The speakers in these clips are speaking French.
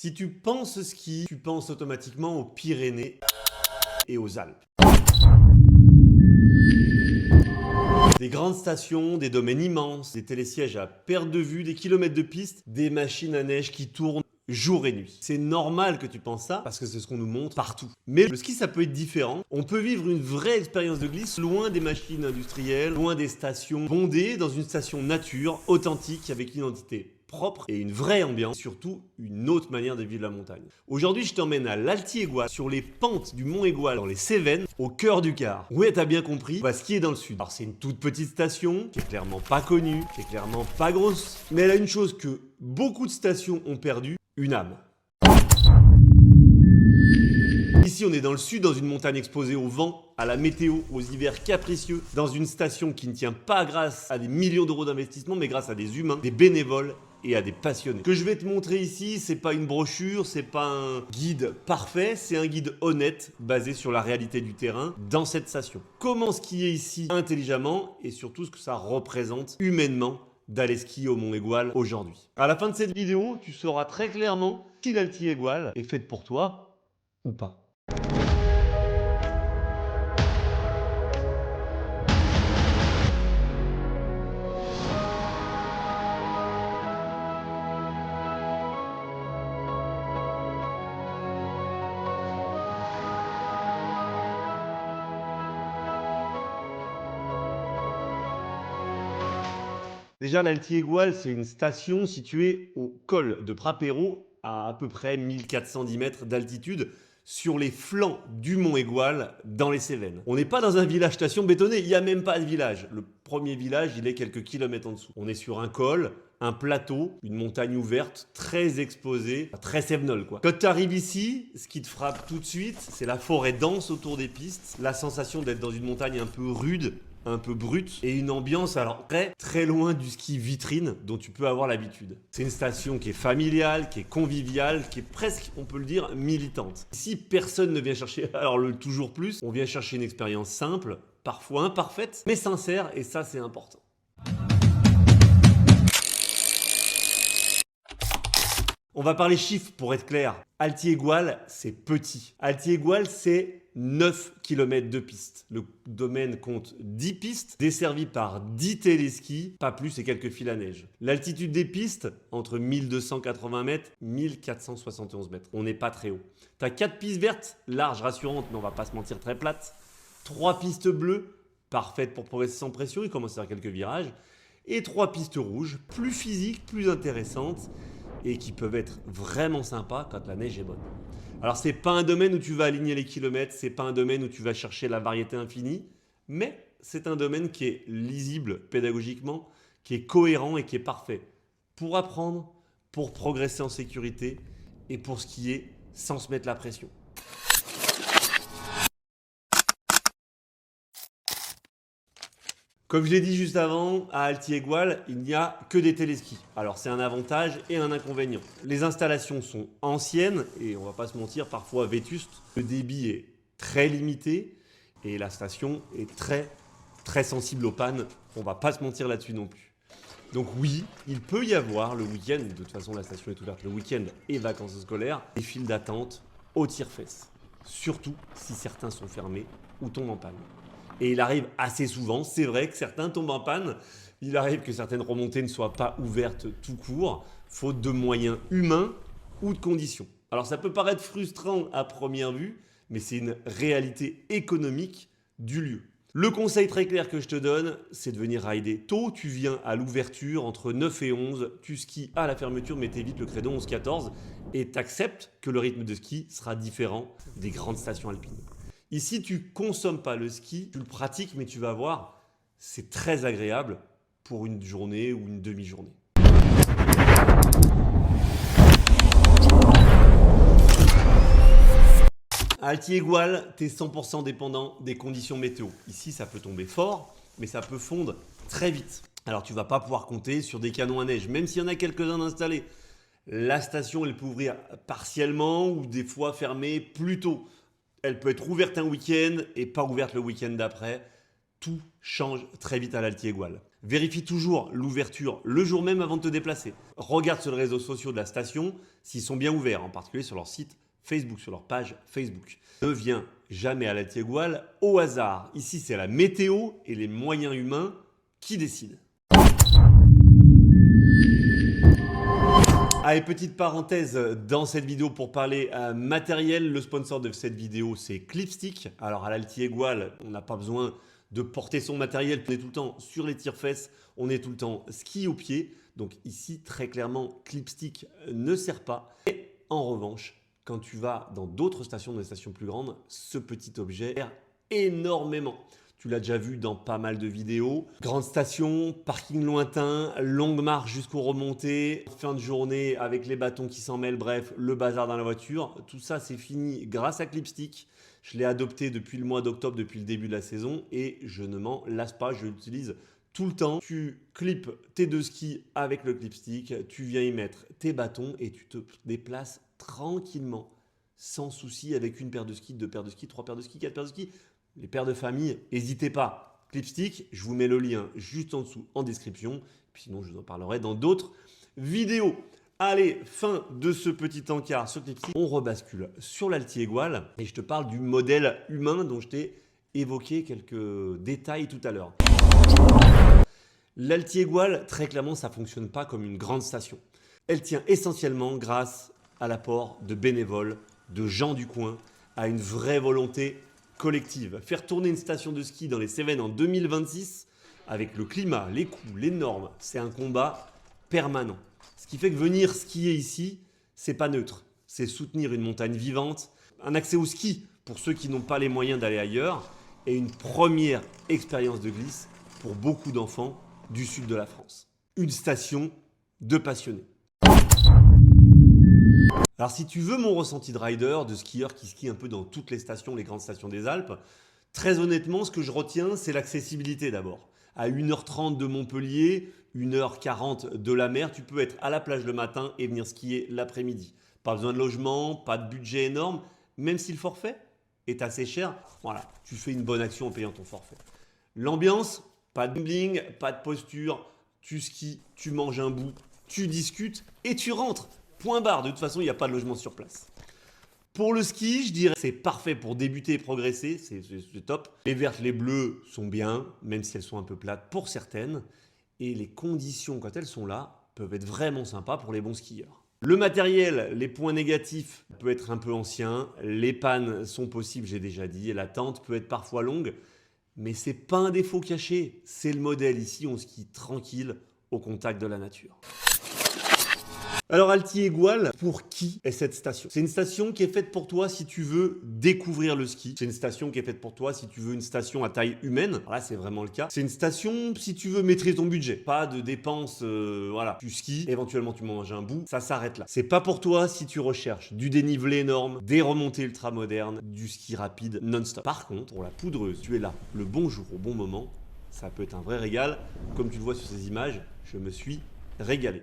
Si tu penses ski, tu penses automatiquement aux Pyrénées et aux Alpes. Des grandes stations, des domaines immenses, des télésièges à perte de vue, des kilomètres de pistes, des machines à neige qui tournent jour et nuit. C'est normal que tu penses ça parce que c'est ce qu'on nous montre partout. Mais le ski, ça peut être différent. On peut vivre une vraie expérience de glisse loin des machines industrielles, loin des stations bondées, dans une station nature, authentique, avec une identité propre et une vraie ambiance, surtout une autre manière de vivre la montagne. Aujourd'hui, je t'emmène à l'Altier-Égual, sur les pentes du Mont Égual, dans les Cévennes, au cœur du Gard. Ouais, t'as bien compris, on va skier dans le sud. Alors c'est une toute petite station, qui est clairement pas connue, qui est clairement pas grosse, mais elle a une chose que beaucoup de stations ont perdu, une âme. Ici, on est dans le sud, dans une montagne exposée au vent, à la météo, aux hivers capricieux, dans une station qui ne tient pas grâce à des millions d'euros d'investissement, mais grâce à des humains, des bénévoles et à des passionnés. Ce que je vais te montrer ici, c'est pas une brochure, c'est pas un guide parfait, c'est un guide honnête, basé sur la réalité du terrain dans cette station. Comment skier ici intelligemment et surtout ce que ça représente humainement d'aller skier au Mont Égual aujourd'hui. À la fin de cette vidéo, tu sauras très clairement si l'Altier-Égual est faite pour toi ou pas. Déjà, l'Altier-Égual, c'est une station située au col de Prapero, à peu près 1410 mètres d'altitude, sur les flancs du Mont Égual, dans les Cévennes. On n'est pas dans un village station bétonné, il n'y a même pas de village. Le premier village, il est quelques kilomètres en dessous. On est sur un col, un plateau, une montagne ouverte, très exposée, très Cévenol quoi. Quand tu arrives ici, ce qui te frappe tout de suite, c'est la forêt dense autour des pistes, la sensation d'être dans une montagne un peu rude, un peu brute et une ambiance alors très loin du ski vitrine dont tu peux avoir l'habitude. C'est une station qui est familiale, qui est conviviale, qui est presque, on peut le dire, militante. Ici, personne ne vient chercher alors le toujours plus, on vient chercher une expérience simple, parfois imparfaite, mais sincère et ça c'est important. On va parler chiffres pour être clair. Altier-Égual, c'est petit. Altier-Égual, c'est 9 km de piste. Le domaine compte 10 pistes, desservies par 10 téléskis, pas plus et quelques fils à neige. L'altitude des pistes, entre 1280 mètres et 1471 mètres. On n'est pas très haut. Tu as 4 pistes vertes, larges, rassurantes, mais on va pas se mentir, très plates. 3 pistes bleues, parfaites pour progresser sans pression, il commence à faire quelques virages. Et 3 pistes rouges, plus physiques, plus intéressantes, et qui peuvent être vraiment sympas quand la neige est bonne. Alors c'est pas un domaine où tu vas aligner les kilomètres, c'est pas un domaine où tu vas chercher la variété infinie, mais c'est un domaine qui est lisible pédagogiquement, qui est cohérent et qui est parfait pour apprendre, pour progresser en sécurité et pour skier sans se mettre la pression. Comme je l'ai dit juste avant, à Altier-Égual, il n'y a que des téléskis. Alors c'est un avantage et un inconvénient. Les installations sont anciennes et on va pas se mentir, parfois vétustes. Le débit est très limité et la station est très sensible aux pannes. On va pas se mentir là-dessus non plus. Donc oui, il peut y avoir le week-end, de toute façon la station est ouverte le week-end et vacances scolaires, des files d'attente au tire-fesses. Surtout si certains sont fermés ou tombent en panne. Et il arrive assez souvent, c'est vrai que certains tombent en panne, il arrive que certaines remontées ne soient pas ouvertes tout court, faute de moyens humains ou de conditions. Alors ça peut paraître frustrant à première vue, mais c'est une réalité économique du lieu. Le conseil très clair que je te donne, c'est de venir rider tôt. Tu viens à l'ouverture entre 9 et 11, tu skis à la fermeture, mais t'évites le credo 11-14 et t'acceptes que le rythme de ski sera différent des grandes stations alpines. Ici, tu consommes pas le ski, tu le pratiques, mais tu vas voir, c'est très agréable pour une journée ou une demi-journée. À Altier-Égual, tu es 100% dépendant des conditions météo. Ici, ça peut tomber fort, mais ça peut fondre très vite. Alors, tu vas pas pouvoir compter sur des canons à neige, même s'il y en a quelques-uns installés. La station, elle peut ouvrir partiellement ou des fois fermer plus tôt. Elle peut être ouverte un week-end et pas ouverte le week-end d'après. Tout change très vite à l'Altier-Égual. Vérifie toujours l'ouverture le jour même avant de te déplacer. Regarde sur les réseaux sociaux de la station s'ils sont bien ouverts, en particulier sur leur site Facebook, sur leur page Facebook. Ne viens jamais à l'Altier Goual au hasard. Ici, c'est la météo et les moyens humains qui décident. Allez, petite parenthèse dans cette vidéo pour parler matériel. Le sponsor de cette vidéo, c'est Clipstick. Alors à l'Altier Goual, on n'a pas besoin de porter son matériel. On est tout le temps sur les tire-fesses, on est tout le temps ski au pied. Donc ici, très clairement, Clipstick ne sert pas. Et en revanche, quand tu vas dans d'autres stations, dans des stations plus grandes, ce petit objet sert énormément. Tu l'as déjà vu dans pas mal de vidéos. Grande station, parking lointain, longue marche jusqu'aux remontées, fin de journée avec les bâtons qui s'en mêlent, bref, le bazar dans la voiture. Tout ça, c'est fini grâce à Clipstick. Je l'ai adopté depuis le mois d'octobre, depuis le début de la saison et je ne m'en lasse pas, je l'utilise tout le temps. Tu clips tes deux skis avec le Clipstick, tu viens y mettre tes bâtons et tu te déplaces tranquillement, sans souci, avec une paire de skis, deux paires de skis, trois paires de skis, quatre paires de skis. Les pères de famille, n'hésitez pas. Clipstick, je vous mets le lien juste en dessous en description. Puis sinon, je vous en parlerai dans d'autres vidéos. Allez, fin de ce petit encart sur Clipstick. On rebascule sur l'Altier Goual et je te parle du modèle humain dont je t'ai évoqué quelques détails tout à l'heure. L'Altier Goual, très clairement, ça ne fonctionne pas comme une grande station. Elle tient essentiellement grâce à l'apport de bénévoles, de gens du coin, à une vraie volonté collective. Faire tourner une station de ski dans les Cévennes en 2026, avec le climat, les coûts, les normes, c'est un combat permanent. Ce qui fait que venir skier ici, c'est pas neutre. C'est soutenir une montagne vivante, un accès au ski pour ceux qui n'ont pas les moyens d'aller ailleurs et une première expérience de glisse pour beaucoup d'enfants du sud de la France. Une station de passionnés. Alors si tu veux mon ressenti de rider, de skieur qui skie un peu dans toutes les stations, les grandes stations des Alpes, très honnêtement, ce que je retiens, c'est l'accessibilité d'abord. À 1h30 de Montpellier, 1h40 de la mer, tu peux être à la plage le matin et venir skier l'après-midi. Pas besoin de logement, pas de budget énorme, même si le forfait est assez cher, voilà, tu fais une bonne action en payant ton forfait. L'ambiance, pas de bling, pas de posture, tu skis, tu manges un bout, tu discutes et tu rentres. Point barre, de toute façon, il n'y a pas de logement sur place. Pour le ski, je dirais c'est parfait pour débuter et progresser, c'est top. Les vertes, les bleues sont bien, même si elles sont un peu plates pour certaines. Et les conditions, quand elles sont là, peuvent être vraiment sympas pour les bons skieurs. Le matériel, les points négatifs, peut être un peu ancien. Les pannes sont possibles, j'ai déjà dit. Et la tente peut être parfois longue. Mais c'est pas un défaut caché, c'est le modèle. Ici, on skie tranquille au contact de la nature. Alors Altier Goual, pour qui est cette station? C'est une station qui est faite pour toi si tu veux découvrir le ski. C'est une station qui est faite pour toi si tu veux une station à taille humaine. Alors là, c'est vraiment le cas. C'est une station si tu veux maîtriser ton budget. Pas de dépenses, voilà. Tu skis, éventuellement tu manges un bout, ça s'arrête là. C'est pas pour toi si tu recherches du dénivelé énorme, des remontées ultra modernes, du ski rapide non-stop. Par contre, pour la poudreuse, tu es là le bon jour, au bon moment. Ça peut être un vrai régal. Comme tu le vois sur ces images, je me suis régalé.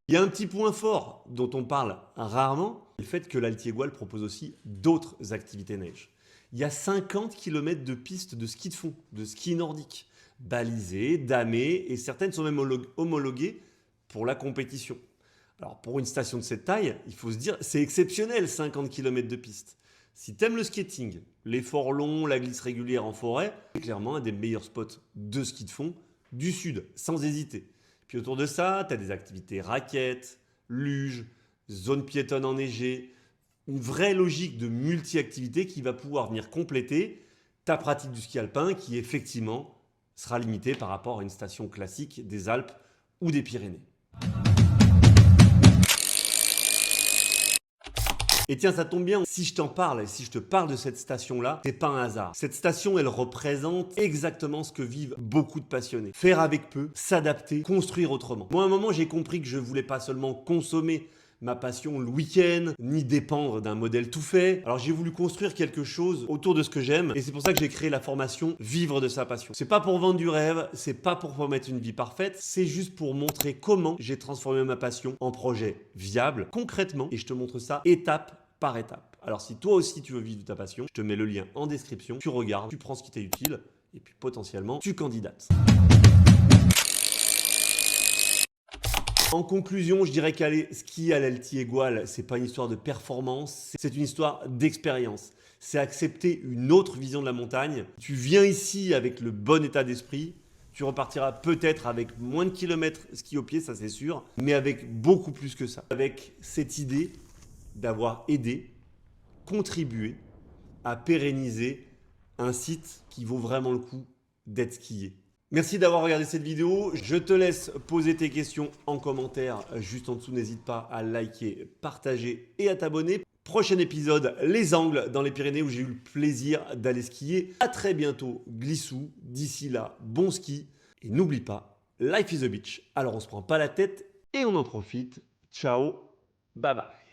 Il y a un petit point fort dont on parle rarement, le fait que l'Altier Goual propose aussi d'autres activités neige. Il y a 50 km de pistes de ski de fond, de ski nordique, balisées, damées et certaines sont même homologuées pour la compétition. Alors pour une station de cette taille, il faut se dire c'est exceptionnel 50 km de pistes. Si tu aimes le skating, l'effort long, la glisse régulière en forêt, c'est clairement un des meilleurs spots de ski de fond du sud, sans hésiter. Puis autour de ça, tu as des activités raquettes, luge, zone piétonne enneigée, une vraie logique de multi-activité qui va pouvoir venir compléter ta pratique du ski alpin qui effectivement sera limitée par rapport à une station classique des Alpes ou des Pyrénées. Et tiens, ça tombe bien, si je t'en parle et si je te parle de cette station-là, c'est pas un hasard. Cette station, elle représente exactement ce que vivent beaucoup de passionnés. Faire avec peu, s'adapter, construire autrement. Moi, à un moment, j'ai compris que je voulais pas seulement consommer ma passion le week-end, ni dépendre d'un modèle tout fait. Alors j'ai voulu construire quelque chose autour de ce que j'aime et c'est pour ça que j'ai créé la formation Vivre de sa passion. C'est pas pour vendre du rêve, c'est pas pour promettre une vie parfaite, c'est juste pour montrer comment j'ai transformé ma passion en projet viable, concrètement, et je te montre ça étape par étape. Alors si toi aussi tu veux vivre de ta passion, je te mets le lien en description, tu regardes, tu prends ce qui t'est utile et puis potentiellement tu candidates. En conclusion, je dirais qu'aller skier à l'Altier Goual, c'est pas une histoire de performance, c'est une histoire d'expérience. C'est accepter une autre vision de la montagne. Tu viens ici avec le bon état d'esprit, tu repartiras peut-être avec moins de kilomètres ski au pied, ça c'est sûr, mais avec beaucoup plus que ça. Avec cette idée d'avoir aidé, contribué à pérenniser un site qui vaut vraiment le coup d'être skié. Merci d'avoir regardé cette vidéo. Je te laisse poser tes questions en commentaire juste en dessous. N'hésite pas à liker, partager et à t'abonner. Prochain épisode, les Angles dans les Pyrénées où j'ai eu le plaisir d'aller skier. À très bientôt, Glissou. D'ici là, bon ski. Et n'oublie pas, life is a beach. Alors on se prend pas la tête et on en profite. Ciao, bye bye.